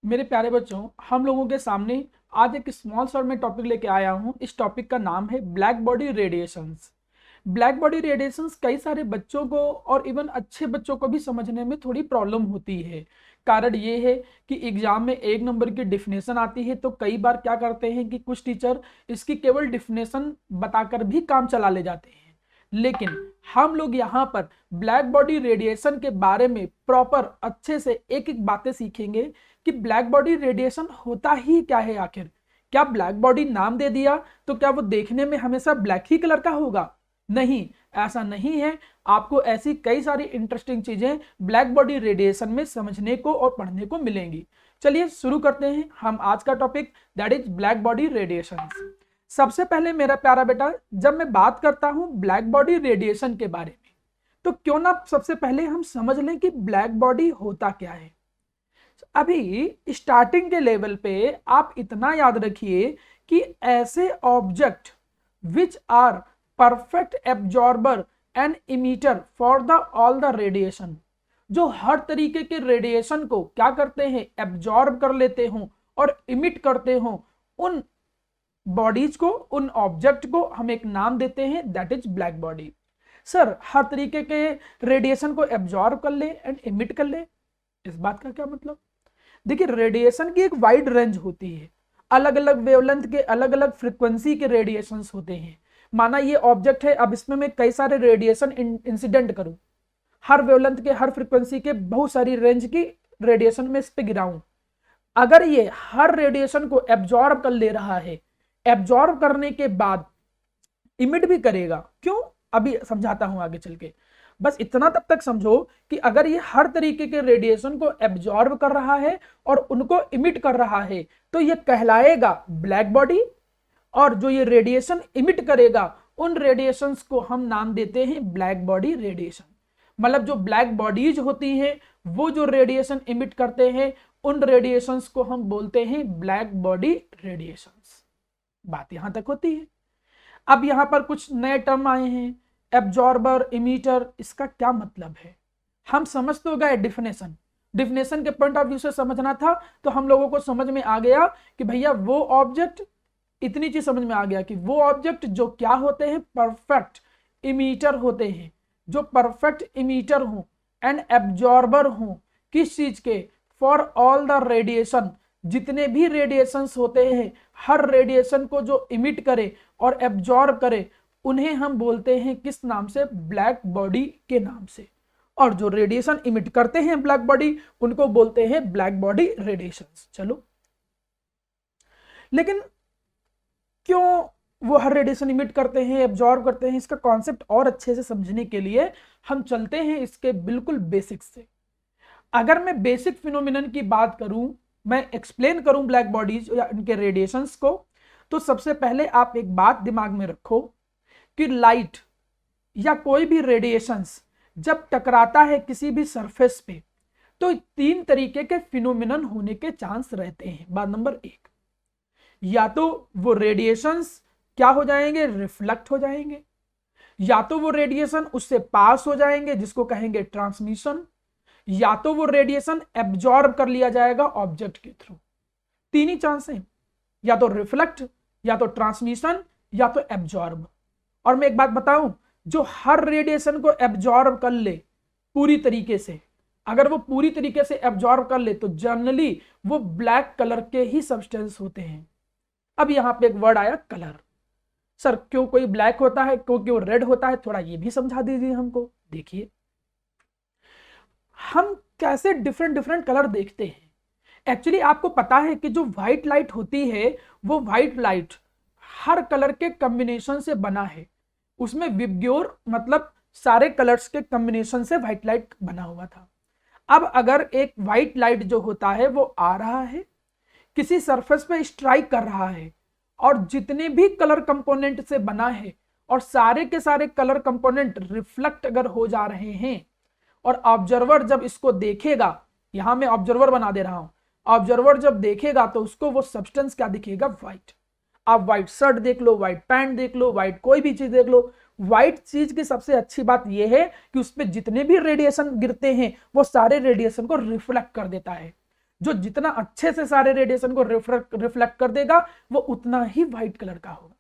मेरे प्यारे बच्चों, हम लोगों के सामने आज एक स्मॉल शॉर्ट में टॉपिक लेके आया हूं। इस टॉपिक का नाम है black body radiations. Black body radiations कई सारे बच्चों को और इवन अच्छे बच्चों को भी समझने में थोड़ी प्रॉब्लम होती है। कारण ये है कि एग्जाम में एक नंबर की डिफिनेशन आती है, तो कई बार क्या करते हैं कि कुछ टीचर इसकी केवल डिफिनेशन बताकर भी काम चला ले जाते हैं। लेकिन हम लोग यहाँ पर ब्लैक बॉडी रेडिएशन के बारे में प्रॉपर अच्छे से एक एक बातें सीखेंगे कि ब्लैक बॉडी रेडिएशन होता ही क्या है। आखिर क्या ब्लैक बॉडी नाम दे दिया तो क्या वो देखने में हमेशा ब्लैक ही कलर का होगा? नहीं, ऐसा नहीं है। आपको ऐसी कई सारी इंटरेस्टिंग चीजें ब्लैक बॉडी रेडिएशन में समझने को और पढ़ने को मिलेंगी। चलिए शुरू करते हैं हम आज का topic, that is black body radiation. सबसे पहले मेरा प्यारा बेटा, जब मैं बात करता हूं ब्लैक बॉडी रेडिएशन के बारे में, तो क्यों ना सबसे पहले हम समझ लें कि ब्लैक बॉडी होता क्या है। अभी स्टार्टिंग के लेवल पे आप इतना याद रखिए कि ऐसे object which are perfect absorber and emitter for the all the radiation, जो हर तरीके के रेडिएशन को क्या करते हैं, एब्जॉर्ब कर लेते हों और इमिट करते हों, उन बॉडीज को, उन ऑब्जेक्ट को हम एक नाम देते हैं, that is black body. Sir, हर तरीके के रेडिएशन को एब्जॉर्ब कर ले एंड इमिट कर ले, इस बात का क्या मतलब? देखिए, रेडिएशन की एक वाइड रेंज होती है, अलग अलग वेवलेंथ के अलग अलग फ्रीक्वेंसी के रेडिएशंस होते हैं। माना ये ऑब्जेक्ट है, अब इसमें मैं कई सारे रेडिएशन इंसिडेंट करूं, हर वेवलेंथ के हर फ्रीक्वेंसी के बहुत सारी रेंज की रेडिएशन में इस पे गिराऊं। अगर ये हर रेडिएशन को एब्जॉर्ब कर ले रहा है, एब्जॉर्ब करने के बाद इमिट भी करेगा, क्यों अभी समझाता हूं आगे चल के। बस इतना तब तक समझो कि अगर ये हर तरीके के रेडिएशन को एब्जॉर्ब कर रहा है और उनको इमिट कर रहा है, तो ये कहलाएगा ब्लैक बॉडी। और जो ये रेडिएशन इमिट करेगा, उन रेडिएशंस को हम नाम देते हैं ब्लैक बॉडी रेडिएशन। मतलब जो ब्लैक बॉडीज होती हैं, वो जो रेडिएशन इमिट करते हैं, उन रेडिएशंस को हम बोलते हैं ब्लैक बॉडी रेडिएशंस। बात यहां तक होती है। अब यहां पर कुछ नए टर्म आए हैं, एब्जॉर्बर, इमीटर, इसका क्या मतलब है हम समझ तो गए। डिफिनेशन के पॉइंट ऑफ व्यू से समझना था, तो हम लोगों को समझ में आ गया कि भैया वो ऑब्जेक्ट, इतनी चीज समझ में आ गया कि वो ऑब्जेक्ट जो क्या होते हैं, परफेक्ट इमीटर होते हैं, जो परफेक्ट इमीटर हो एंड एब्जॉर्बर हो, किस चीज के, फॉर ऑल द रेडिएशन, जितने भी रेडिएशंस होते हैं, हर रेडिएशन को जो इमिट करे और एब्जॉर्ब करे, उन्हें हम बोलते हैं किस नाम से, ब्लैक बॉडी के नाम से। और जो रेडिएशन इमिट करते हैं ब्लैक बॉडी, उनको बोलते हैं ब्लैक बॉडी रेडिएशंस। चलो, लेकिन क्यों वो हर रेडिएशन इमिट करते हैं, एब्जॉर्ब करते हैं, इसका कॉन्सेप्ट और अच्छे से समझने के लिए हम चलते हैं इसके बिल्कुल बेसिक्स से। अगर मैं बेसिक फिनोमिनन की बात करूं, मैं एक्सप्लेन करूं ब्लैक बॉडीज या इनके रेडिएशंस को, तो सबसे पहले आप एक बात दिमाग में रखो कि लाइट या कोई भी रेडिएशंस जब टकराता है किसी भी सरफेस पे, तो तीन तरीके के फिनोमिनन होने के चांस रहते हैं। बात नंबर एक, या तो वो रेडिएशंस क्या हो जाएंगे, रिफ्लेक्ट हो जाएंगे, या तो वो रेडिएशन उससे पास हो जाएंगे जिसको कहेंगे ट्रांसमिशन, या तो वो रेडिएशन एब्जॉर्ब कर लिया जाएगा ऑब्जेक्ट के थ्रू। तीन ही चांस हैं, या तो रिफ्लेक्ट, या तो ट्रांसमिशन, या तो एब्जॉर्ब। और मैं एक बात बताऊं, जो हर रेडिएशन को एब्जॉर्ब कर ले पूरी तरीके से, अगर वो पूरी तरीके से एब्जॉर्ब कर ले, तो जनरली वो ब्लैक कलर के ही सब्सटेंस होते हैं। अब यहां पे एक वर्ड आया कलर। सर, क्यों कोई ब्लैक होता है, क्योंकि वो रेड होता है, थोड़ा ये भी समझा दीजिए हमको। देखिए, हम कैसे डिफरेंट डिफरेंट कलर देखते हैं। एक्चुअली आपको पता है कि जो व्हाइट लाइट होती है, वो व्हाइट लाइट हर कलर के कॉम्बिनेशन से बना है। उसमें विबग्योर मतलब सारे कलर्स के कॉम्बिनेशन से व्हाइट लाइट बना हुआ था। अब अगर एक व्हाइट लाइट जो होता है वो आ रहा है, किसी सरफेस पे स्ट्राइक कर रहा है, और जितने भी कलर कंपोनेंट से बना है, और सारे के सारे कलर कंपोनेंट रिफ्लेक्ट अगर हो जा रहे हैं, और ऑब्जर्वर जब इसको देखेगा, यहां मैं ऑब्जर्वर बना दे रहा हूं, ऑब्जर्वर जब देखेगा तो उसको वो सब्सटेंस क्या दिखेगा, व्हाइट। आप व्हाइट शर्ट देख लो, व्हाइट पैंट देख लो, व्हाइट कोई भी चीज देख लो, व्हाइट चीज की सबसे अच्छी बात यह है कि उस पर जितने भी रेडिएशन गिरते हैं वो सारे रेडिएशन को रिफ्लेक्ट कर देता है। जो जितना अच्छे से सारे रेडिएशन को रिफ्लेक्ट कर देगा वो उतना ही व्हाइट कलर का होगा।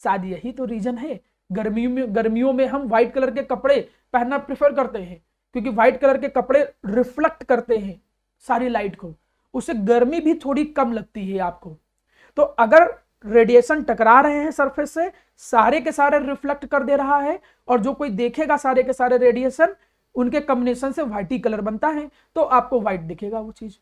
शायद यही तो रीजन है गर्मियों में हम व्हाइट कलर के कपड़े पहनना प्रेफर करते हैं, क्योंकि व्हाइट कलर के कपड़े रिफ्लेक्ट करते हैं सारी लाइट को, उससे गर्मी भी थोड़ी कम लगती है आपको। तो अगर रेडिएशन टकरा रहे हैं सरफेस से, सारे के सारे रिफ्लेक्ट कर दे रहा है, और जो कोई देखेगा सारे के सारे रेडिएशन उनके कॉम्बिनेशन से व्हाइट ही कलर बनता है, तो आपको व्हाइट दिखेगा वो चीज।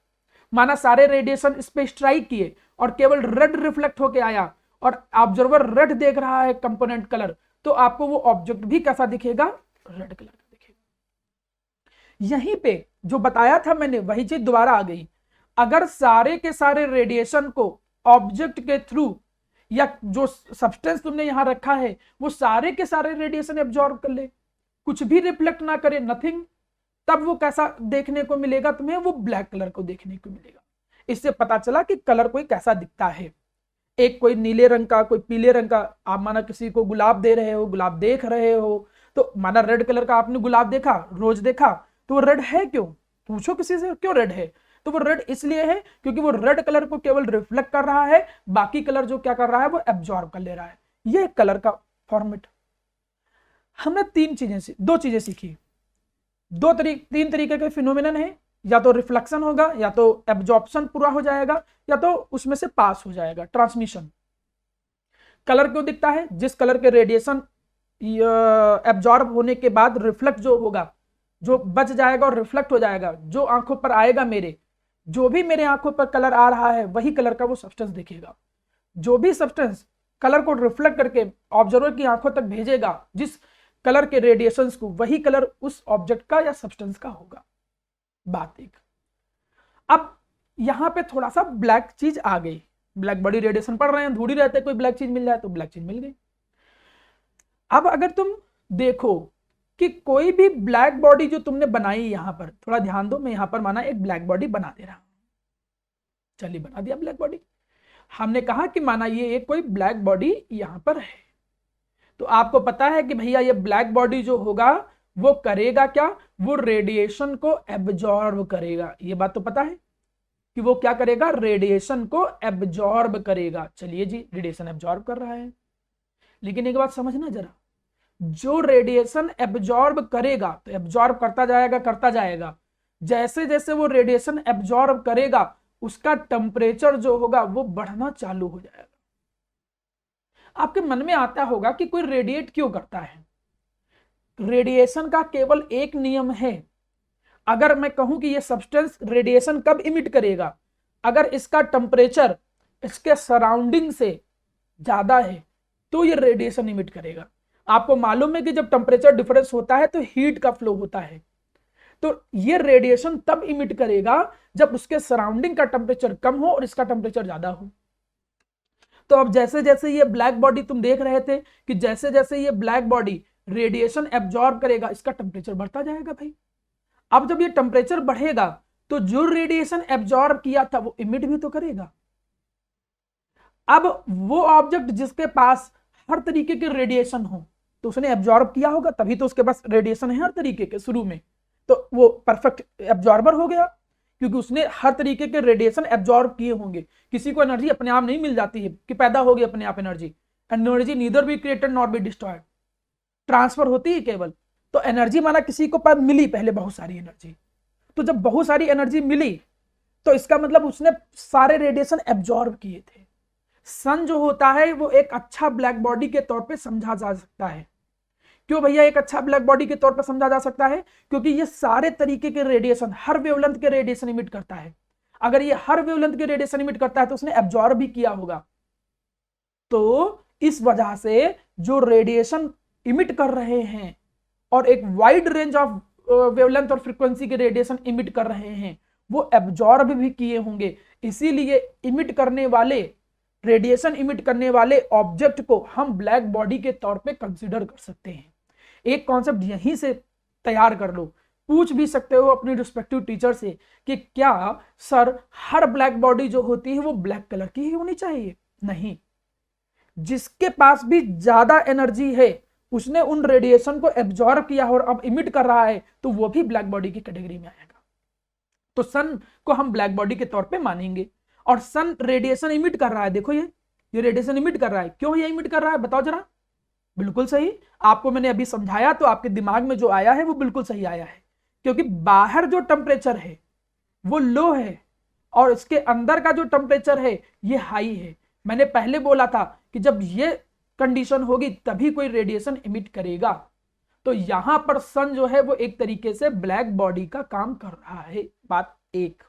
माना सारे रेडिएशन इस पे स्ट्राइक किए और केवल रेड रिफ्लेक्ट होके आया और ऑब्जर्वर रेड देख रहा है कंपोनेंट कलर, तो आपको वो ऑब्जेक्ट भी कैसा दिखेगा, रेड कलर का दिखेगा। यहीं पे जो बताया था मैंने वही चीज दोबारा आ गई। अगर सारे के सारे रेडिएशन को ऑब्जेक्ट के थ्रू या जो सब्सटेंस तुमने यहां रखा है वो सारे के सारे रेडिएशन एब्जॉर्ब कर ले, कुछ भी रिफ्लेक्ट ना करे, नथिंग, तब वो कैसा देखने को मिलेगा तुम्हें, वो ब्लैक कलर को देखने को मिलेगा। इससे पता चला कि कलर कोई कैसा दिखता है। एक कोई नीले रंग का, कोई पीले रंग का, आप माना किसी को गुलाब दे रहे हो, गुलाब देख रहे हो, तो माना रेड कलर का आपने गुलाब देखा, रोज देखा, तो वो रेड है क्यों, पूछो किसी से क्यों रेड है, तो वो रेड इसलिए है क्योंकि वो रेड कलर को केवल रिफ्लेक्ट कर रहा है, बाकी कलर जो क्या कर रहा है वो एब्जॉर्ब कर ले रहा है। ये कलर का फॉर्मेट। हमने दो चीजें सीखी। तीन तरीके के फिनोमिनन है, या तो रिफ्लेक्शन होगा, या तो एब्जॉर्प्शन पूरा हो जाएगा, या तो उसमें से पास हो जाएगा, ट्रांसमिशन। कलर क्यों दिखता है, जिस कलर के रेडिएशन एब्जॉर्ब होने के बाद रिफ्लेक्ट जो होगा, जो बच जाएगा और रिफ्लेक्ट हो जाएगा, जो आंखों पर आएगा, जो भी मेरे आंखों पर कलर आ रहा है वही कलर का वो सब्सटेंस दिखेगा। जो भी सब्सटेंस कलर को रिफ्लेक्ट करके ऑब्जर्वर की आंखों तक भेजेगा जिस कलर के रेडिएशंस को, वही कलर उस ऑब्जेक्ट का या सब्सटेंस का होगा। बात एक। अब यहां पे थोड़ा सा ब्लैक चीज आ गई, ब्लैक बॉडी रेडिएशन पढ़ रहे हैं, धूड़ी रहते, कोई ब्लैक चीज मिल जाए तो ब्लैक चीज मिल गई। अब अगर तुम देखो कि कोई भी ब्लैक बॉडी जो तुमने बनाई, यहां पर थोड़ा ध्यान दो, मैं यहां पर माना एक ब्लैक बॉडी बना दे रहा हूं, चलिए बना दिया ब्लैक बॉडी। हमने कहा कि माना ये एक कोई ब्लैक बॉडी यहां पर है, तो आपको पता है कि भैया ये ब्लैक बॉडी जो होगा वो करेगा क्या, वो रेडिएशन को एब्जॉर्ब करेगा। ये बात तो पता है कि वो क्या करेगा, रेडिएशन को एब्जॉर्ब करेगा। चलिए जी, रेडिएशन एब्जॉर्ब कर रहा है, लेकिन एक बात समझना जरा, जो रेडिएशन एब्जॉर्ब करेगा तो एब्जॉर्ब करता जाएगा, जैसे जैसे वो रेडिएशन एब्जॉर्ब करेगा उसका टेम्परेचर जो होगा वो बढ़ना चालू हो जाएगा। आपके मन में आता होगा कि कोई रेडिएट क्यों करता है। रेडिएशन का केवल एक नियम है, अगर मैं कहूं कि ये सब्सटेंस रेडिएशन कब इमिट करेगा, अगर इसका टेम्परेचर इसके सराउंडिंग से ज्यादा है तो ये रेडिएशन इमिट करेगा। आपको मालूम है कि जब टेम्परेचर डिफरेंस होता है तो हीट का फ्लो होता है, तो ये रेडिएशन तब इमिट करेगा जब उसके सराउंडिंग का टेम्परेचर कम हो और इसका टेम्परेचर ज्यादा हो। तो अब जैसे जैसे ये ब्लैक बॉडी तुम देख रहे थे कि जैसे जैसे ये ब्लैक बॉडी रेडिएशन एब्जॉर्ब करेगा इसका टेम्परेचर बढ़ता जाएगा भाई। अब जब ये टेम्परेचर बढ़ेगा तो जो रेडिएशन एब्जॉर्ब किया था वो इमिट भी तो करेगा। अब वो ऑब्जेक्ट जिसके पास हर तरीके के रेडिएशन हो तो उसने एब्जॉर्ब किया होगा, तभी तो उसके पास रेडिएशन है हर तरीके के शुरू में, तो वो परफेक्ट एब्जॉर्बर हो गया क्योंकि उसने हर तरीके के रेडिएशन एब्जॉर्ब किए होंगे। किसी को एनर्जी अपने आप नहीं मिल जाती है कि पैदा होगी अपने आप energy neither be created not be destroyed, transfer होती है केवल। तो एनर्जी माना किसी को पास मिली पहले बहुत सारी एनर्जी, तो जब बहुत सारी एनर्जी मिली तो इसका मतलब उसने सारे रेडिएशन एब्जॉर्ब किए थे। सन जो होता है वो एक अच्छा ब्लैक बॉडी के तौर पे समझा जा सकता है। क्यों भैया एक अच्छा ब्लैक बॉडी के तौर पर समझा जा सकता है, क्योंकि ये सारे तरीके के रेडिएशन, हर वेवलेंथ के रेडिएशन इमिट करता है। अगर ये हर वेवलेंथ के रेडिएशन इमिट करता है तो उसने एब्जॉर्ब भी किया होगा। तो इस वजह से जो रेडिएशन इमिट कर रहे हैं और एक वाइड रेंज ऑफ वेवलेंथ और फ्रीक्वेंसी के रेडिएशन इमिट कर रहे हैं वो एब्जॉर्ब भी किए होंगे। इसीलिए इमिट करने वाले रेडिएशन इमिट करने वाले ऑब्जेक्ट को हम ब्लैक बॉडी के तौर पे कंसीडर कर सकते हैं। एक कॉन्सेप्ट यहीं से तैयार कर लो। पूछ भी सकते हो अपनी रिस्पेक्टिव टीचर से कि क्या सर हर ब्लैक बॉडी जो होती है वो ब्लैक कलर की ही होनी चाहिए? नहीं, जिसके पास भी ज्यादा एनर्जी है उसने उन रेडिएशन को एब्जॉर्ब किया और अब इमिट कर रहा है तो वो भी ब्लैक बॉडी की कैटेगरी में आएगा। तो सन को हम ब्लैक बॉडी के तौर पे मानेंगे। और सन रेडिएशन इमिट कर रहा है, देखो ये रेडिएशन इमिट कर रहा है। क्यों ये इमिट कर रहा है बताओ जरा। बिल्कुल सही, आपको मैंने अभी समझाया तो आपके दिमाग में जो आया है वो बिल्कुल सही आया है, क्योंकि बाहर जो टेम्परेचर है वो लो है और इसके अंदर का जो टेम्परेचर है ये हाई है। मैंने पहले बोला था कि जब ये कंडीशन होगी तभी कोई रेडिएशन इमिट करेगा। तो यहां पर सन जो है वो एक तरीके से ब्लैक बॉडी का काम कर रहा है। बात एक।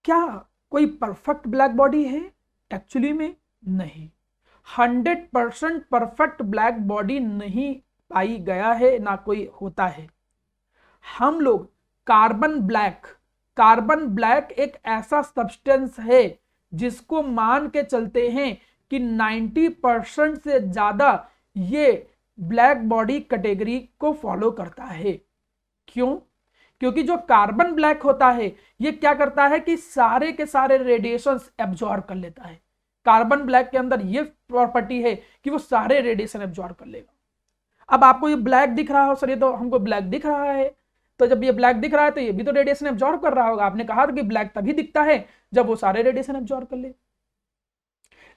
क्या कोई परफेक्ट ब्लैक बॉडी है? एक्चुअली में नहीं, 100% परफेक्ट ब्लैक बॉडी नहीं पाई गया है, ना कोई होता है। हम लोग कार्बन ब्लैक एक ऐसा सब्सटेंस है जिसको मान के चलते हैं कि 90% से ज्यादा ये ब्लैक बॉडी कैटेगरी को फॉलो करता है। क्यों? क्योंकि जो कार्बन ब्लैक होता है ये क्या करता है कि सारे के सारे रेडिएशंस एब्जॉर्ब कर लेता है। कार्बन ब्लैक के अंदर ये प्रॉपर्टी है कि वो सारे रेडिएशन एब्जॉर्ब कर लेगा। अब आपको ये ब्लैक दिख रहा हो, सर ये तो हमको ब्लैक दिख रहा है, तो जब ये ब्लैक दिख रहा है तो ये भी तो रेडिएशन एब्जॉर्ब कर रहा होगा। आपने कहा था कि ब्लैक तभी दिखता है जब वो सारे रेडिएशन एब्जॉर्ब कर ले।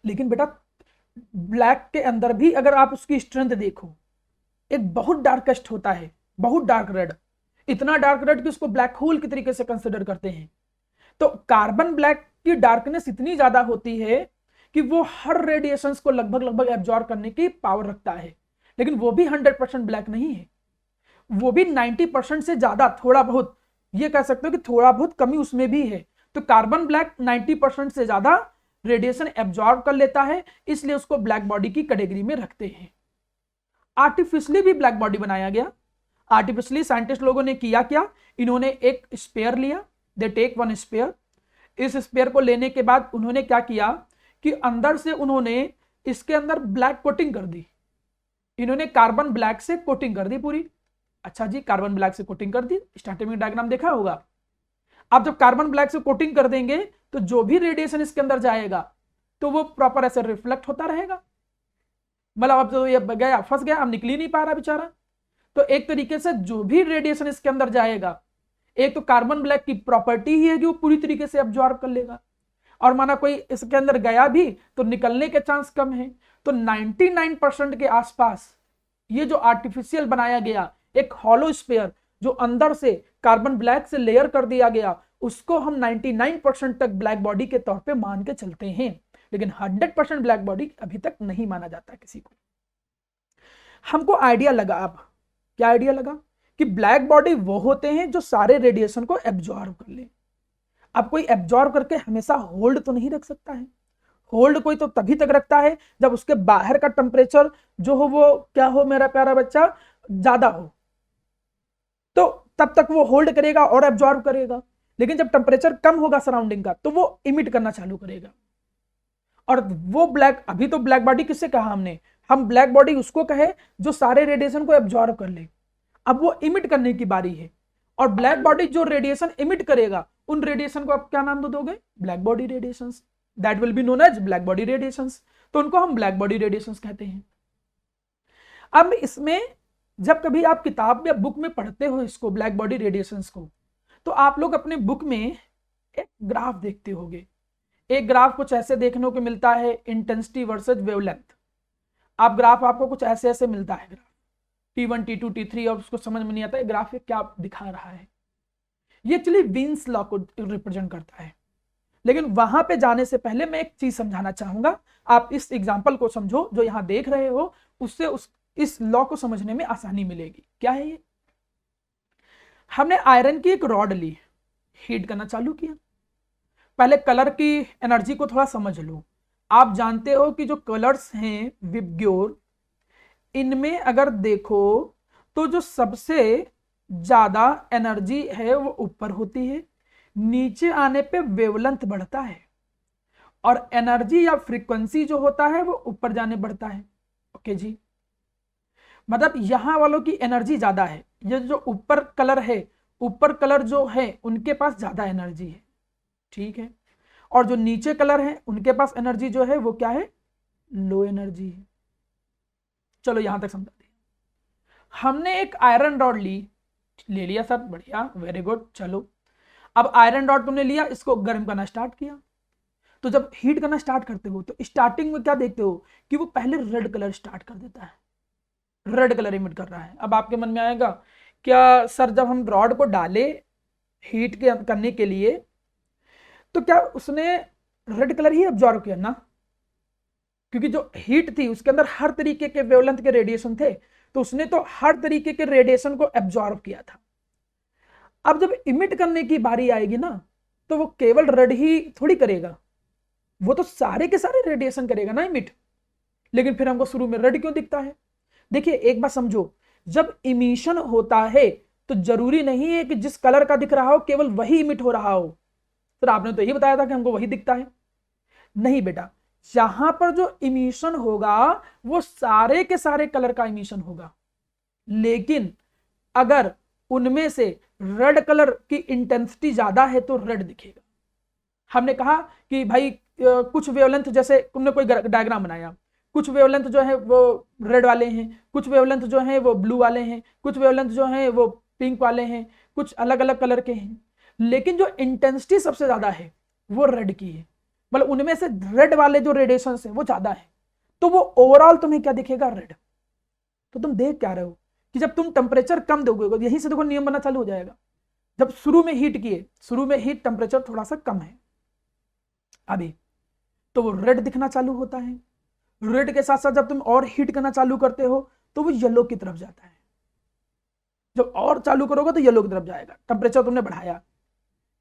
लेकिन बेटा ब्लैक के अंदर भी अगर आप उसकी स्ट्रेंथ देखो, एक बहुत डार्केस्ट होता है, बहुत डार्क रेड, इतना डार्क रेड कि उसको ब्लैक होल के तरीके से कंसिडर करते हैं। तो कार्बन ब्लैक की डार्कनेस इतनी ज्यादा होती है कि वो हर रेडिएशंस को लगभग एब्जॉर्ब करने की पावर रखता है, लेकिन वो भी 100% ब्लैक नहीं है, वो भी 90% से ज्यादा, थोड़ा बहुत, ये कह सकते हो कि थोड़ा बहुत कमी उसमें भी है। तो कार्बन ब्लैक 90% से ज्यादा रेडिएशन एब्जॉर्ब कर लेता है, इसलिए उसको ब्लैक बॉडी की कैटेगरी में रखते हैं। आर्टिफिशियली भी ब्लैक बॉडी बनाया गया। आर्टिफिशियली साइंटिस्ट लोगों ने किया क्या, इन्होंने एक स्पेयर लिया, दे टेक वन स्पेयर। इस स्पेयर को लेने के बाद उन्होंने क्या किया कि अंदर से उन्होंने इसके अंदर ब्लैक कोटिंग कर दी। इन्होंने कार्बन ब्लैक से कोटिंग कर दी पूरी। अच्छा जी, कार्बन ब्लैक से कोटिंग कर दी, स्टार्टिंग में डायग्राम देखा होगा। अब जब कार्बन ब्लैक से कोटिंग कर देंगे तो जो भी रेडिएशन इसके अंदर जाएगा तो वो प्रॉपर ऐसे रिफ्लेक्ट होता रहेगा। मतलब अब तो ये गया, फंस गया, अब निकल ही नहीं पा रहा बेचारा। तो एक तरीके से जो भी रेडिएशन इसके अंदर जाएगा, एक तो कार्बन ब्लैक की प्रॉपर्टी ही है कि वो पूरी तरीके से एब्जॉर्ब कर लेगा, और माना कोई इसके अंदर गया भी तो निकलने के चांस कम है। तो 99% के आसपास ये जो आर्टिफिशियल बनाया गया एक हॉलो स्फीयर, जो अंदर से कार्बन ब्लैक से लेयर कर दिया गया, उसको हम 99% तक ब्लैक बॉडी के तौर पे मान के चलते हैं। लेकिन 100% ब्लैक बॉडी अभी तक नहीं माना जाता किसी को। हमको आइडिया लगा, अब क्या आइडिया लगा कि ब्लैक बॉडी वो होते हैं जो सारे रेडिएशन को एब्जॉर्ब कर ले। अब कोई एब्जॉर्ब करके हमेशा होल्ड तो नहीं रख सकता है। होल्ड कोई तो तभी तक रखता है जब उसके बाहर का टेम्परेचर जो हो वो क्या हो मेरा प्यारा बच्चा, ज्यादा हो, तो तब तक वो होल्ड करेगा और एब्जॉर्ब करेगा। लेकिन जब टेम्परेचर कम होगा सराउंडिंग का तो वो इमिट करना चालू करेगा। और वो ब्लैक, अभी तो ब्लैक बॉडी किससे कहा हमने, हम ब्लैक बॉडी उसको कहे जो सारे रेडिएशन को एब्जॉर्ब कर ले। अब वो इमिट करने की बारी है, और ब्लैक बॉडी जो रेडिएशन इमिट करेगा उन रेडिएशन को आप क्या नाम दोगे, black body radiations, that will be known as black body radiations. तो उनको हम ब्लैक बॉडी रेडिएशंस कहते हैं। अब इसमें जब कभी आप किताब या बुक में पढ़ते हो इसको ब्लैक बॉडी रेडिएशंस को, तो आप लोग अपने बुक में एक ग्राफ देखते होगे। एक ग्राफ कुछ ऐसे देखने को मिलता है, इंटेंसिटी वर्सेस वेवलेंथ। आप ग्राफ आपको कुछ ऐसे ऐसे मिलता है, ग्राफ T1 T2 T3, और उसको समझ में नहीं आता है ग्राफ क्या दिखा रहा है। ये एक्चुअली वीन्स लॉ को रिप्रेजेंट करता है। लेकिन वहां पे जाने से पहले मैं एक चीज समझाना चाहूंगा, आप इस एग्जाम्पल को समझो जो यहां देख रहे हो, उससे इस लॉ को समझने में आसानी मिलेगी। क्या है ये, हमने आयरन की एक रॉड ली, हीट करना चालू किया। पहले कलर की एनर्जी को थोड़ा समझ लो। आप जानते हो कि जो कलर्स हैं विबग्योर, इनमें अगर देखो तो जो सबसे ज्यादा एनर्जी है वो ऊपर होती है, नीचे आने पे वेवलेंथ बढ़ता है, और एनर्जी या फ्रीक्वेंसी जो होता है वो ऊपर जाने बढ़ता है। ओके जी, मतलब यहां वालों की एनर्जी ज्यादा है। ये जो ऊपर कलर है, ऊपर कलर जो है उनके पास ज्यादा एनर्जी है, ठीक है, और जो नीचे कलर है उनके पास एनर्जी जो है वो क्या है, लो एनर्जी है। चलो यहां तक समझा दिया। हमने एक आयरन रॉड ली, ले लिया सर, बढ़िया, वेरी गुड। चलो अब आयरन रॉड तुमने लिया, इसको गर्म करना स्टार्ट किया। तो जब हीट करना स्टार्ट करते हो तो स्टार्टिंग में क्या देखते हो कि वो पहले रेड कलर स्टार्ट कर देता है, रेड कलर इमिट कर रहा है। अब आपके मन में आएगा क्या सर जब हम रॉड को डाले हीट के करने के लिए तो क्या उसने रेड कलर ही ऑब्जॉर्व किया ना, क्योंकि जो हीट थी उसके अंदर हर तरीके के वेवलेंथ के रेडिएशन थे, तो उसने तो हर तरीके के रेडिएशन को एब्जॉर्व किया था। अब जब इमिट करने की बारी आएगी ना तो वो केवल रेड ही थोड़ी करेगा, वो तो सारे के सारे रेडिएशन करेगा ना इमिट। लेकिन फिर हमको शुरू में रेड क्यों दिखता है? देखिए एक बात समझो, जब इमिशन होता है तो जरूरी नहीं है कि जिस कलर का दिख रहा हो केवल वही इमिट हो रहा हो। सर आपने तो यही बताया था कि हमको वही दिखता है। नहीं बेटा, यहां पर जो इमिशन होगा वो सारे के सारे कलर का इमिशन होगा, लेकिन अगर उनमें से रेड कलर की इंटेंसिटी ज्यादा है तो रेड दिखेगा। हमने कहा कि भाई कुछ वेवलेंथ, जैसे तुमने कोई डायग्राम बनाया, कुछ वेवलेंथ जो है वो रेड वाले हैं, कुछ वेवलेंथ जो है वो ब्लू वाले हैं, कुछ वेवलेंथ जो है वो पिंक वाले हैं, कुछ अलग अलग कलर के हैं, लेकिन जो इंटेंसिटी सबसे ज्यादा है वो रेड की है, मतलब उनमें से रेड वाले जो रेडिएशन है वो ज्यादा है, तो वो ओवरऑल तुम्हें क्या दिखेगा? रेड। तो तुम देख क्या रहे हो कि जब तुम टेम्परेचर कम दोगे, यहीं से देखो नियम बनना चालू हो जाएगा। जब शुरू में हीट किए, शुरू में हीट टेम्परेचर थोड़ा सा कम है अभी, तो वो रेड दिखना चालू होता है। रेड के साथ साथ जब तुम और हीट करना चालू करते हो तो वो येलो की तरफ जाता है। जब और चालू करोगे तो येलो की तरफ जाएगा, टेम्परेचर तुमने बढ़ाया,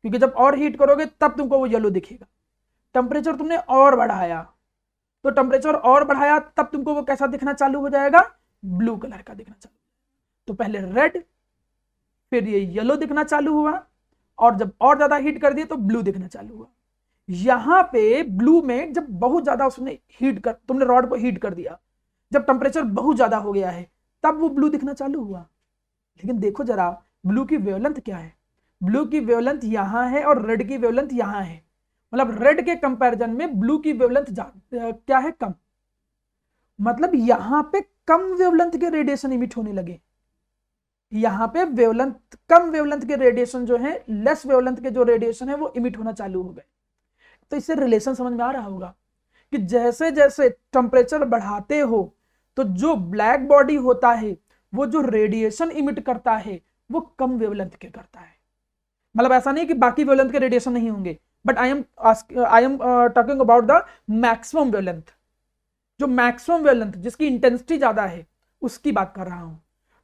क्योंकि जब और हीट करोगे तब तुमको वो येलो दिखेगा। टेम्परेचर तुमने और बढ़ाया, तो टेम्परेचर और बढ़ाया तब तुमको वो कैसा दिखना चालू हो जाएगा? ब्लू कलर का दिखना चालू। तो पहले रेड, फिर ये येलो दिखना चालू हुआ, और जब और ज्यादा हीट कर दिए तो ब्लू दिखना चालू हुआ। यहां पे ब्लू में जब बहुत ज्यादा उसने हीट कर, तुमने रॉड को हीट कर दिया, जब टेम्परेचर बहुत ज्यादा हो गया है तब वो ब्लू दिखना चालू हुआ। लेकिन देखो जरा ब्लू की वेवलेंथ क्या है, ब्लू की वेवलेंथ यहां है और रेड की वेवलेंथ यहां है, मतलब रेड के कंपैरिजन में ब्लू की वेवलेंथ क्या है? कम। मतलब यहां पे कम वेवलेंथ के रेडिएशन इमिट होने लगे, यहां पे वेवलेंथ कम वेवलेंथ के रेडिएशन जो है, लेस वेवलेंथ के जो रेडिएशन है वो इमिट होना चालू हो गए। तो इससे रिलेशन समझ में आ रहा होगा कि जैसे जैसे टेम्परेचर बढ़ाते हो तो जो ब्लैक बॉडी होता है वो जो रेडिएशन इमिट करता है वो कम वेवलेंथ के करता है। मतलब ऐसा नहीं कि बाकी वेवलेंथ के रेडिएशन नहीं होंगे, but I am talking about the maximum wavelength, जो मैक्सिमम वेवलेंथ जिसकी इंटेंसिटी ज्यादा है उसकी बात कर रहा हूं।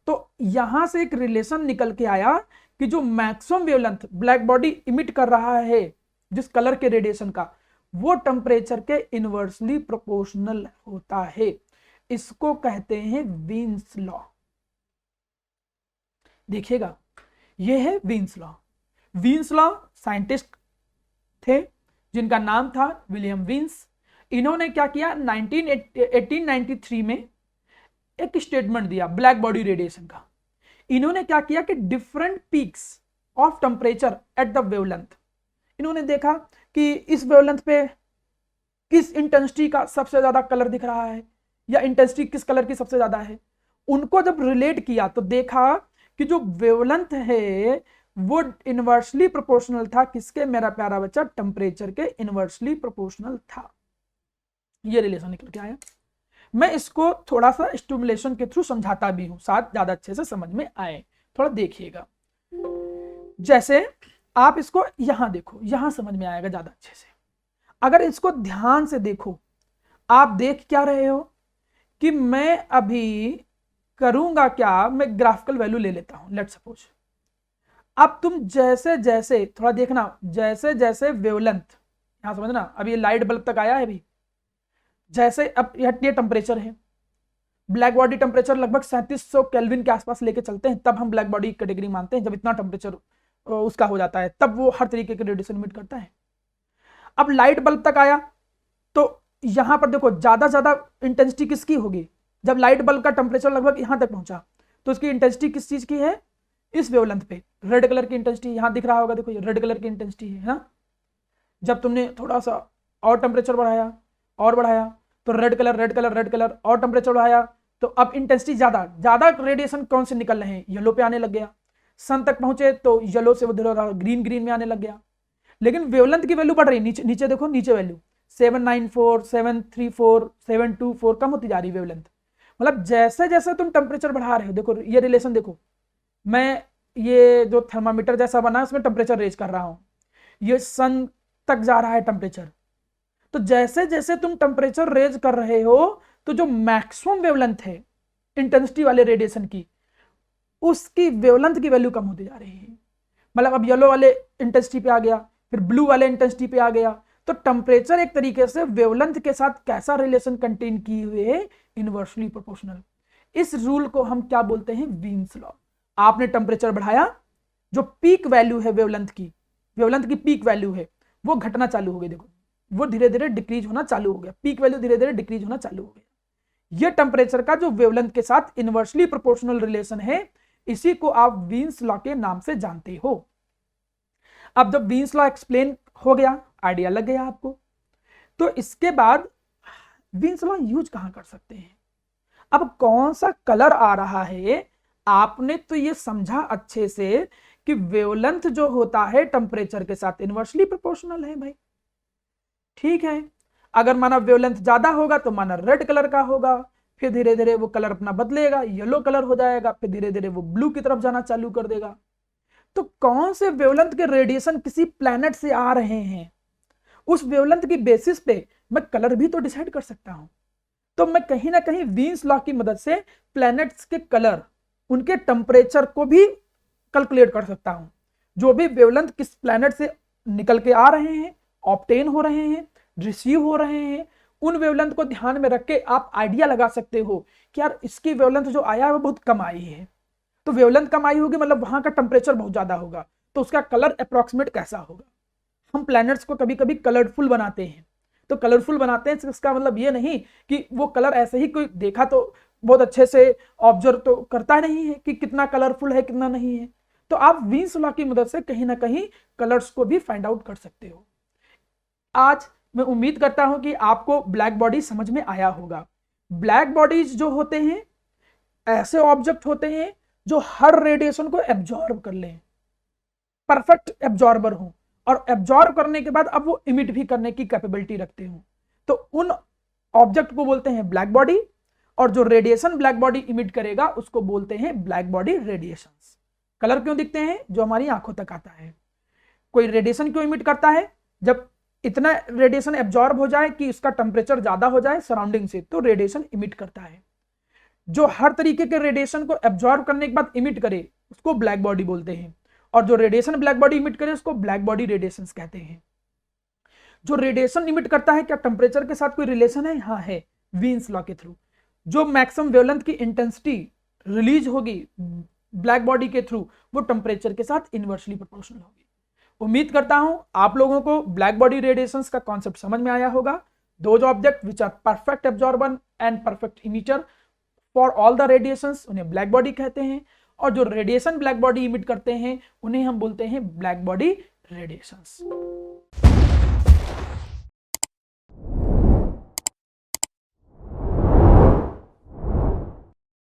तो यहां से एक रिलेशन निकल के आया कि जो maximum wavelength black body emit कर रहा है जिस कलर के रेडिएशन का, वो टेम्परेचर के इनवर्सली प्रोपोर्शनल होता है। इसको कहते हैं वीन्स लॉ। देखिएगा, ये है Wien's law. Wien's law scientist थे जिनका नाम था विलियम वीन्स। इन्होंने क्या किया, 1893 में एक स्टेटमेंट दिया ब्लैक बॉडी रेडिएशन का। इन्होंने क्या किया कि different peaks of temperature at the wavelength, इन्होंने देखा कि इस वेवलेंथ पे किस इंटेंसिटी का सबसे ज्यादा कलर दिख रहा है या इंटेंसिटी किस कलर की सबसे ज्यादा है। उनको जब रिलेट किया तो देखा कि जो वेवलेंथ है वो इनवर्सली प्रोपोर्शनल था किसके? मेरा प्यारा बच्चा, टेम्परेचर के इनवर्सली प्रोपोर्शनल था। ये रिलेशन निकल के आया। मैं इसको थोड़ा सा स्टिमुलेशन के थ्रू समझाता भी हूं, साथ ज्यादा अच्छे से समझ में आए, थोड़ा देखिएगा। जैसे आप इसको यहां देखो, यहां समझ में आएगा ज्यादा अच्छे से। अगर इसको ध्यान से देखो, आप देख क्या रहे हो कि मैं अभी करूंगा क्या, मैं ग्राफिकल वैल्यू ले लेता हूं, लेट्स सपोज। अब तुम जैसे जैसे थोड़ा देखना, जैसे जैसे वेवलेंथ, यहां समझना, अभी ये लाइट बल्ब तक आया है अभी, जैसे अब ये टेम्परेचर है, ब्लैक बॉडी टेम्परेचर लगभग 3700 केल्विन के आसपास लेके चलते हैं, तब हम ब्लैक बॉडी कैटेगरी मानते हैं। जब इतना टेम्परेचर उसका हो जाता है तब वो हर तरीके के रेडिएशन इमिट करता है। अब लाइट बल्ब तक आया तो यहां पर देखो ज्यादा ज्यादा इंटेंसिटी किसकी होगी? जब लाइट बल्ब का टेम्परेचर लगभग यहां तक पहुंचा तो इसकी इंटेंसिटी किस चीज की है? इस वेवलेंथ पे रेड कलर की इंटेंसिटी यहां दिख रहा होगा, देखो ये रेड कलर की इंटेंसिटी है ना। जब तुमने थोड़ा सा और टेम्परेचर बढ़ाया और बढ़ाया तो red colour red colour red colour, और टेम्परेचर बढ़ाया तो अब इंटेंसिटी ज्यादा ज्यादा रेडिएशन कौन से निकल रहे हैं? येलो पे आने लग गया। सन तक पहुंचे तो येलो से वो धीरे ग्रीन ग्रीन में आने लग गया। लेकिन वेवलेंथ की वैल्यू बढ़ रही, नीचे नीचे देखो, नीचे वैल्यू 794, 734, 724 कम होती जा रही वेवलेंथ। मतलब जैसे जैसे तुम टेम्परेचर बढ़ा रहे हो, देखो ये रिलेशन देखो, मैं ये जो थर्मामीटर जैसा बना है उसमें टेम्परेचर रेज कर रहा हूं, ये सन तक जा रहा है टेम्परेचर। तो जैसे जैसे तुम टेम्परेचर रेज कर रहे हो तो जो मैक्सिमम वेवलेंथ है इंटेंसिटी वाले रेडिएशन की, उसकी वेवलेंथ की वैल्यू कम होती जा रही है। मतलब अब येलो वाले इंटेंसिटी पे आ गया, फिर ब्लू वाले इंटेंसिटी पे आ गया। तो टेम्परेचर एक तरीके से वेवलेंथ के साथ कैसा रिलेशन कंटेन किए हुए है, इनवर्सली प्रोपोर्शनल। इस रूल को हम क्या बोलते हैं, वीन्स लॉ। आपने टेम्परेचर बढ़ाया, जो पीक वैल्यू है वेवलेंथ की पीक वैल्यू है वो घटना चालू हो गई, देखो वो धीरे धीरे डिक्रीज होना चालू हो गया, पीक वैल्यू धीरे धीरे डिक्रीज होना चालू हो गया। ये टेम्परेचर का जो वेवलेंथ के साथ इनवर्सली प्रोपोर्शनल रिलेशन है, इसी को आप वीन्स लॉ के नाम से जानते हो। अब जब वीन्स लॉ एक्सप्लेन हो गया, आइडिया लग गया आपको, तो इसके बाद वीन्स लॉ यूज कहां कर सकते हैं। अब कौन सा कलर आ रहा है, आपने तो ये समझा अच्छे से कि वेवलेंथ जो होता है टेम्परेचर के साथ इनवर्सली प्रोपोर्शनल है भाई, ठीक है। अगर माना वेवलेंथ ज्यादा होगा तो माना रेड कलर का होगा, फिर धीरे धीरे वो कलर अपना बदलेगा, येलो कलर हो जाएगा, फिर धीरे धीरे वो ब्लू की तरफ जाना चालू कर देगा। तो कौन से वेवलेंथ के रेडिएशन किसी प्लैनेट से आ रहे हैं, उस वेवलेंथ की बेसिस पे मैं कलर भी तो डिसाइड कर सकता हूं। तो मैं कहीं ना कहीं वीन्स लॉ की मदद से प्लैनेट्स के कलर, उनके टेम्परेचर को भी कैलकुलेट कर सकता हूं। जो भी वेवलेंथ किस प्लैनेट से निकल के आ रहे हैं, ऑब्टेन हो रहे हैं, रिसीव हो रहे हैं, उन वेवलेंथ को ध्यान में रख के आप आइडिया लगा सकते हो कि यार इसकी वेवलेंथ जो आया है वो बहुत कम आई है। तो वेवलेंथ कम आई होगी मतलब वहां का टेम्परेचर बहुत ज्यादा होगा, तो उसका कलर अप्रोक्सीमेट कैसा होगा। हम प्लैनेट्स को कभी कभी कलरफुल बनाते हैं, तो कलरफुल बनाते हैं इसका मतलब ये नहीं कि वो कलर ऐसे ही कोई देखा तो बहुत अच्छे से ऑब्जर्व तो करता नहीं है कि कितना कलरफुल है कितना नहीं है। तो आप वीन्स लॉ की मदद से कहीं ना कहीं कलर्स को भी फाइंड आउट कर सकते हो। आज मैं उम्मीद करता हूं कि आपको ब्लैक बॉडी समझ में आया होगा। ब्लैक बॉडीज जो होते हैं ऐसे ऑब्जेक्ट होते हैं जो हर रेडिएशन को एब्जॉर्ब कर लें, परफेक्ट एब्जॉर्बर हो, और एब्जॉर्ब करने के बाद अब वो इमिट भी करने की कैपेबिलिटी रखते हो। तो उन ऑब्जेक्ट को बोलते हैं ब्लैक बॉडी, और जो रेडिएशन ब्लैक बॉडी इमिट करेगा उसको बोलते हैं ब्लैक बॉडी रेडिएशंस। कलर क्यों दिखते हैं, जो हमारी आंखों तक आता है। कोई रेडिएशन क्यों इमिट करता है, जब इतना रेडिएशन एब्जॉर्ब हो जाए कि उसका टेम्परेचर ज्यादा हो जाए सराउंडिंग से, तो रेडिएशन इमिट करता है। जो हर तरीके के रेडिएशन को एब्जॉर्ब करने के बाद इमिट करे उसको ब्लैक बॉडी बोलते हैं, और जो रेडिएशन ब्लैक बॉडी इमिट करे उसको ब्लैक बॉडी रेडिएशंस कहते हैं। जो रेडिएशन इमिट करता है क्या टेम्परेचर के साथ कोई रिलेशन है, हाँ है, वीन्स लॉ के थ्रू। जो मैक्सिमम वेवलेंथ की इंटेंसिटी रिलीज होगी ब्लैक बॉडी के थ्रू, वो टेम्परेचर के साथ इनवर्सली प्रोपोर्शनल होगी। उम्मीद करता हूं आप लोगों को ब्लैक बॉडी रेडिएशंस का कॉन्सेप्ट समझ में आया होगा। Those object which are perfect absorber and perfect emitter for all the radiations, उन्हें ब्लैक बॉडी कहते हैं, और जो रेडिएशन ब्लैक बॉडी इमिट करते हैं उन्हें हम बोलते हैं ब्लैक बॉडी रेडिएशंस।